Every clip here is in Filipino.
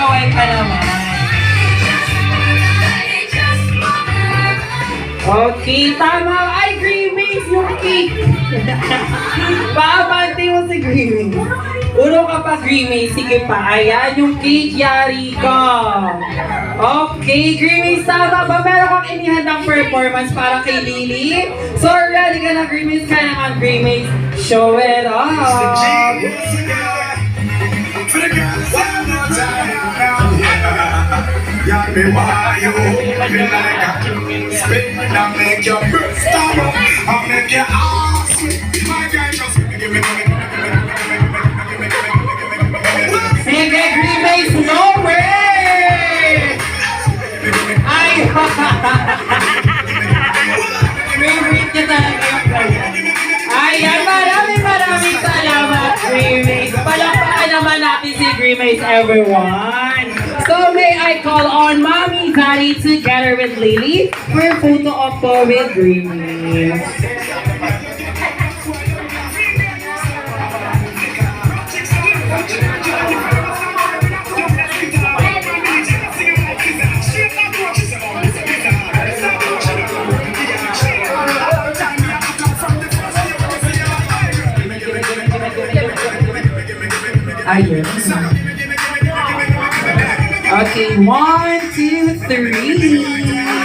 kaway ka naman. Okay, tama. Ay, Grimace, yung cake. Paabante mo si Grimace. Uno ka pa, Grimace. Sige pa. Ayan, yung cake, yari ko. Okay, Grimace, tama ba? Meron kang inihandang performance para kay Lily? So, ready ka na, Grimace? Kaya naman, Grimace. Show it off. Y'all be why you be like a spin and make your breath stop and make your ass my guy just give me Sige, Grimace, no way! Ay, favorite niya talaga yung kanya. Ayan, maraming salamat, Grimace. Palakpakan naman natin si Grimace, everyone. So may I call on Mommy, Daddy together with Lily for a photo op with Grimace. Ayun. Okay, 1, 2, 3.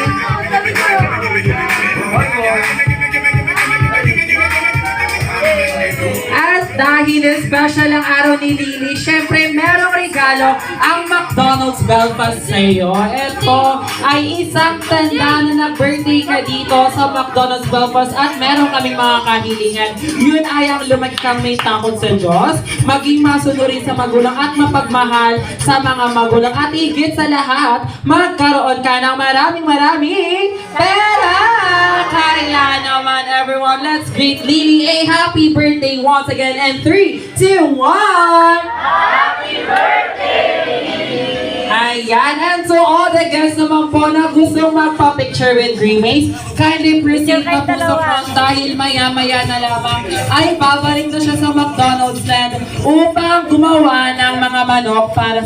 At dahil special ang araw ni Lily, syempre merong regalo ang McDonald's Belfast sa iyo. Ito ay isang tanda na birthday ka dito sa McDonald's Belfast at meron kaming mga kahilingan. Yun ay ang lumaki kang may takot sa Diyos, maging masunurin sa magulang at mapagmahal sa mga magulang at higit sa lahat, magkaroon ka ng maraming pera! Kaya naman everyone, let's greet Lily a happy birthday once again and 3, 2, 1! Happy birthday! Ayan, and so all the guests naman po na gustong magpa-picture with Grimace, kindly proceed na po sa front dahil maya-maya na lamang ay babalik na siya sa McDonald's land upang gumawa ng mga manok para